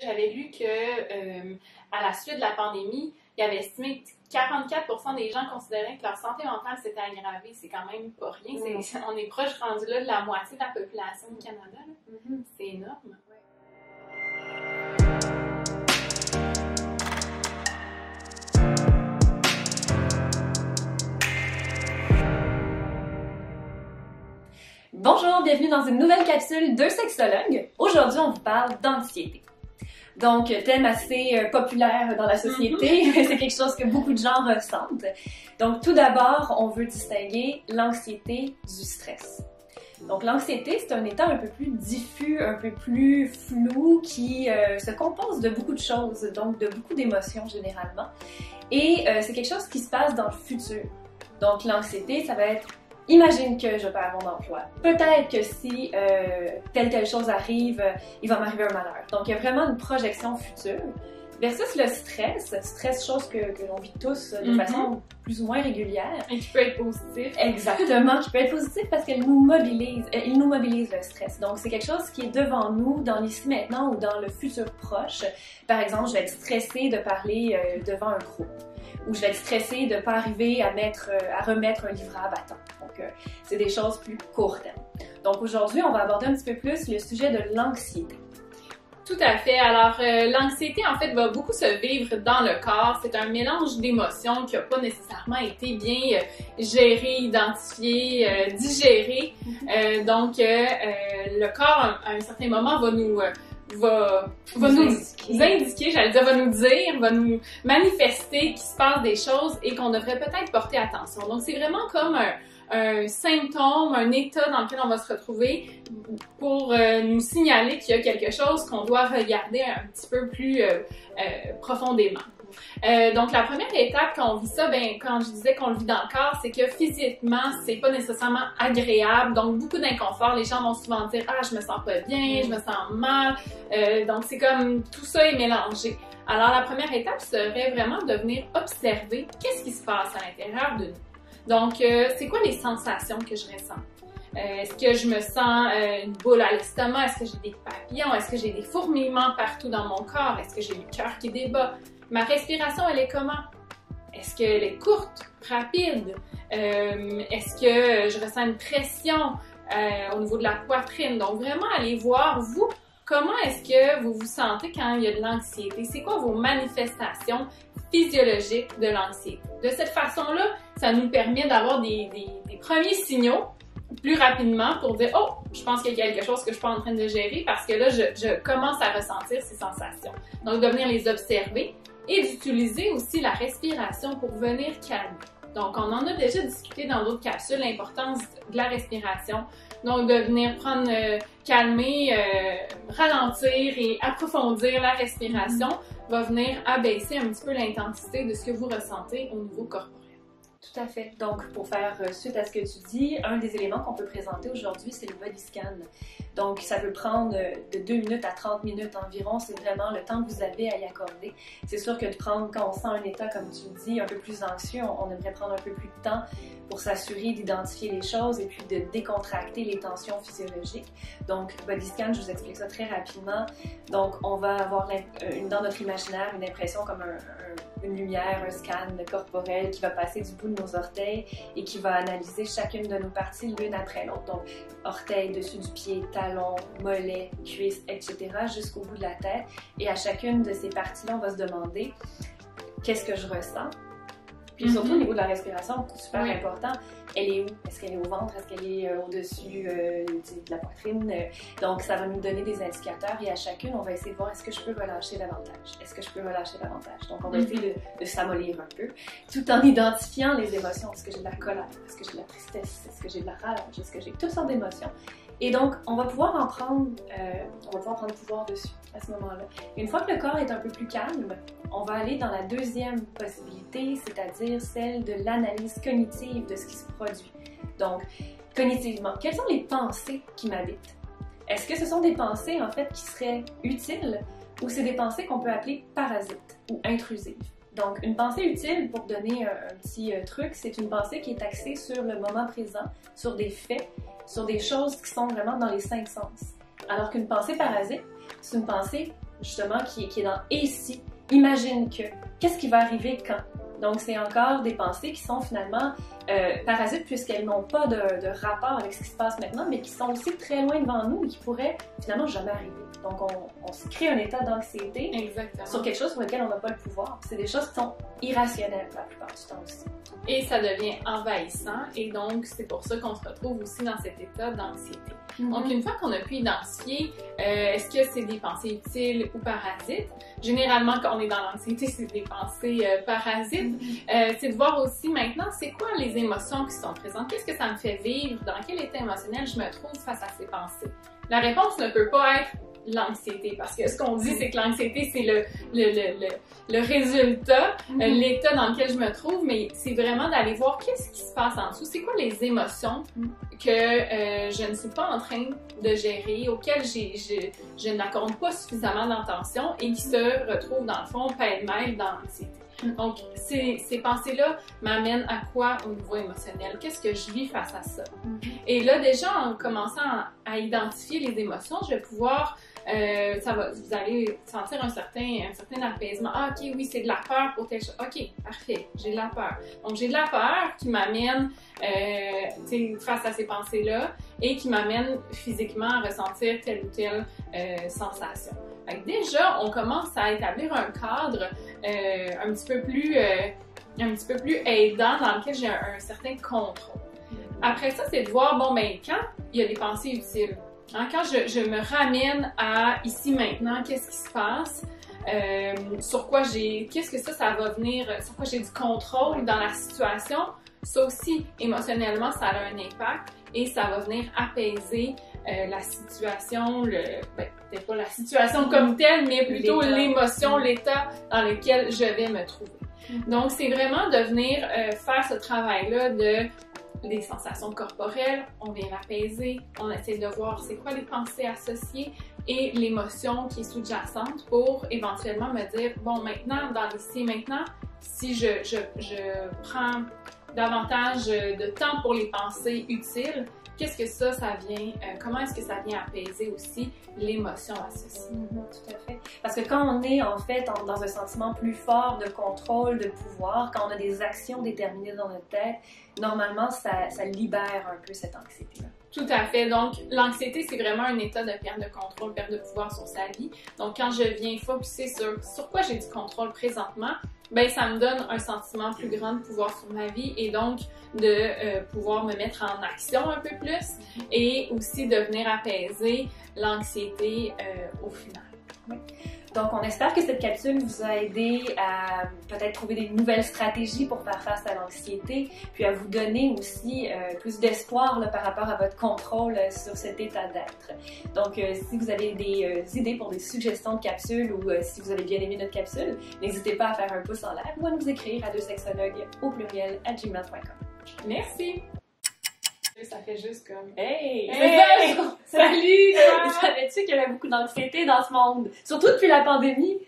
J'avais lu que à la suite de la pandémie, il y avait estimé que 44% des gens considéraient que leur santé mentale s'était aggravée. C'est quand même pas rien. On est proche rendu là de la moitié de la population du Canada. C'est énorme. Bonjour, bienvenue dans une nouvelle capsule de sexologue. Aujourd'hui, on vous parle d'anxiété. Donc, thème assez populaire dans la société, c'est quelque chose que beaucoup de gens ressentent. Donc, tout d'abord, on veut distinguer l'anxiété du stress. Donc, l'anxiété, c'est un état un peu plus diffus, un peu plus flou, qui se compose de beaucoup de choses, donc de beaucoup d'émotions généralement. Et c'est quelque chose qui se passe dans le futur. Donc, l'anxiété, ça va être: imagine que je perds mon emploi. Peut-être que si telle chose arrive, il va m'arriver un malheur. Donc, il y a vraiment une projection future. Versus le stress, chose que l'on vit tous de façon plus ou moins régulière. Et qui peut être positif. Exactement, qui peut être positif parce qu'il nous mobilise le stress. Donc, c'est quelque chose qui est devant nous, dans l'ici maintenant ou dans le futur proche. Par exemple, je vais être stressée de parler devant un groupe. Ou je vais être stressée de ne pas arriver à remettre un livrable à temps. Donc, c'est des choses plus court terme. Donc, aujourd'hui, on va aborder un petit peu plus le sujet de l'anxiété. Tout à fait. Alors, l'anxiété, en fait, va beaucoup se vivre dans le corps. C'est un mélange d'émotions qui n'a pas nécessairement été bien géré, identifié, digéré. Donc, le corps, à un certain moment, va nous dire, va nous manifester qu'il se passe des choses et qu'on devrait peut-être porter attention. Donc, c'est vraiment comme un symptôme, un état dans lequel on va se retrouver pour nous signaler qu'il y a quelque chose qu'on doit regarder un petit peu plus profondément. Donc, la première étape quand on vit ça, quand je disais qu'on le vit dans le corps, c'est que physiquement, c'est pas nécessairement agréable. Donc, beaucoup d'inconfort. Les gens vont souvent dire: ah, je me sens pas bien, je me sens mal. Donc, c'est comme tout ça est mélangé. Alors, la première étape serait vraiment de venir observer qu'est-ce qui se passe à l'intérieur de nous. Donc, c'est quoi les sensations que je ressens? Est-ce que je me sens une boule à l'estomac? Est-ce que j'ai des papillons? Est-ce que j'ai des fourmillements partout dans mon corps? Est-ce que j'ai le cœur qui débat? Ma respiration, elle est comment? Est-ce qu'elle est courte, rapide? Est-ce que je ressens une pression au niveau de la poitrine? Donc, vraiment, allez voir, vous, comment est-ce que vous vous sentez quand il y a de l'anxiété? C'est quoi vos manifestations physiologiques de l'anxiété? De cette façon-là, ça nous permet d'avoir des premiers signaux plus rapidement pour dire: oh, je pense qu'il y a quelque chose que je suis pas en train de gérer parce que là, je commence à ressentir ces sensations. Donc, de venir les observer et d'utiliser aussi la respiration pour venir calmer. Donc, on en a déjà discuté dans d'autres capsules, l'importance de la respiration. Donc, de venir prendre, calmer, ralentir et approfondir la respiration va venir abaisser un petit peu l'intensité de ce que vous ressentez au niveau corporel. Tout à fait. Donc, pour faire suite à ce que tu dis, un des éléments qu'on peut présenter aujourd'hui, c'est le body scan. Donc, ça peut prendre de 2 minutes à 30 minutes environ. C'est vraiment le temps que vous avez à y accorder. C'est sûr que de prendre, quand on sent un état, comme tu le dis, un peu plus anxieux, on aimerait prendre un peu plus de temps pour s'assurer d'identifier les choses et puis de décontracter les tensions physiologiques. Donc, body scan, je vous explique ça très rapidement. Donc, on va avoir dans notre imaginaire une impression comme une lumière, un scan corporel qui va passer du bout de nos orteils et qui va analyser chacune de nos parties l'une après l'autre. Donc, orteils, dessus du pied, talons, mollets, cuisses, etc. jusqu'au bout de la tête. Et à chacune de ces parties-là, on va se demander: qu'est-ce que je ressens? Puis surtout au niveau de la respiration, super important, elle est où? Est-ce qu'elle est au ventre? Est-ce qu'elle est au-dessus de la poitrine? Donc, ça va nous donner des indicateurs et à chacune, on va essayer de voir: est-ce que je peux relâcher davantage? Est-ce que je peux relâcher davantage? Donc, on va essayer de s'amollir un peu, tout en identifiant les émotions. Est-ce que j'ai de la colère? Est-ce que j'ai de la tristesse? Est-ce que j'ai de la rage? Est-ce que j'ai toutes sortes d'émotions? Et donc, on va pouvoir prendre pouvoir dessus à ce moment-là. Une fois que le corps est un peu plus calme, on va aller dans la deuxième possibilité, c'est-à-dire celle de l'analyse cognitive de ce qui se produit. Donc, cognitivement, quelles sont les pensées qui m'habitent? Est-ce que ce sont des pensées, en fait, qui seraient utiles ou c'est des pensées qu'on peut appeler parasites ou intrusives? Donc, une pensée utile, pour donner un petit truc, c'est une pensée qui est axée sur le moment présent, sur des faits, sur des choses qui sont vraiment dans les 5 sens. Alors qu'une pensée parasite, c'est une pensée justement, qui est dans « et si », imagine que, qu'est-ce qui va arriver quand? Donc, c'est encore des pensées qui sont finalement parasites puisqu'elles n'ont pas de rapport avec ce qui se passe maintenant, mais qui sont aussi très loin devant nous et qui pourraient finalement jamais arriver. Donc, on se crée un état d'anxiété sur quelque chose sur lequel on n'a pas le pouvoir. C'est des choses qui sont irrationnelles la plupart du temps aussi. Et ça devient envahissant et donc c'est pour ça qu'on se retrouve aussi dans cet état d'anxiété. Donc une fois qu'on a pu identifier est-ce que c'est des pensées utiles ou parasites, généralement quand on est dans l'anxiété c'est des pensées parasites, c'est de voir aussi maintenant c'est quoi les émotions qui sont présentes, qu'est-ce que ça me fait vivre, dans quel état émotionnel je me trouve face à ces pensées. La réponse ne peut pas être l'anxiété, parce que ce qu'on dit, c'est que l'anxiété, c'est le résultat, l'état dans lequel je me trouve, mais c'est vraiment d'aller voir qu'est-ce qui se passe en dessous, c'est quoi les émotions que je ne suis pas en train de gérer, auxquelles je n'accorde pas suffisamment d'attention et qui se retrouvent dans le fond pêle-mêle dans l'anxiété. Donc, ces pensées-là m'amènent à quoi au niveau émotionnel? Qu'est-ce que je vis face à ça? Et là, déjà, en commençant à identifier les émotions, je vais pouvoir vous allez sentir un certain apaisement. Ah, ok, oui, c'est de la peur pour telle chose. Ok, parfait, j'ai de la peur. Donc, j'ai de la peur qui m'amène face à ces pensées-là et qui m'amène physiquement à ressentir telle ou telle sensation. Fait que déjà, on commence à établir un cadre un petit peu plus aidant dans lequel j'ai un certain contrôle. Après ça, c'est de voir, bon, ben, quand il y a des pensées utiles, hein, quand je me ramène à ici maintenant, qu'est-ce qui se passe, sur quoi qu'est-ce que ça va venir, sur quoi j'ai du contrôle dans la situation, ça aussi, émotionnellement, ça a un impact et ça va venir apaiser la situation, peut-être pas la situation comme telle, mais plutôt l'émotion, l'état dans lequel je vais me trouver. Donc, c'est vraiment de venir faire ce travail-là des sensations corporelles, on vient l'apaiser, on essaie de voir c'est quoi les pensées associées et l'émotion qui est sous-jacente pour éventuellement me dire, bon, maintenant, dans l'ici et maintenant, si je prends davantage de temps pour les pensées utiles, qu'est-ce que ça vient, comment est-ce que ça vient apaiser aussi l'émotion associée? Tout à fait. Parce que quand on est en fait dans un sentiment plus fort de contrôle, de pouvoir, quand on a des actions déterminées dans notre tête, normalement ça libère un peu cette anxiété-là. Tout à fait. Donc, l'anxiété, c'est vraiment un état de perte de contrôle, perte de pouvoir sur sa vie. Donc, quand je viens focusser sur quoi j'ai du contrôle présentement, ben ça me donne un sentiment plus grand de pouvoir sur ma vie et donc de pouvoir me mettre en action un peu plus et aussi de venir apaiser l'anxiété au final. Oui. Donc, on espère que cette capsule vous a aidé à peut-être trouver des nouvelles stratégies pour faire face à l'anxiété, puis à vous donner aussi plus d'espoir par rapport à votre contrôle sur cet état d'être. Donc, si vous avez des idées pour des suggestions de capsules ou si vous avez bien aimé notre capsule, n'hésitez pas à faire un pouce en l'air ou à nous écrire à deuxsexologues@gmail.com. Merci! Ça fait juste comme Hey! Salut! Savais-tu qu'il y avait beaucoup d'anxiété dans ce monde? Surtout depuis la pandémie.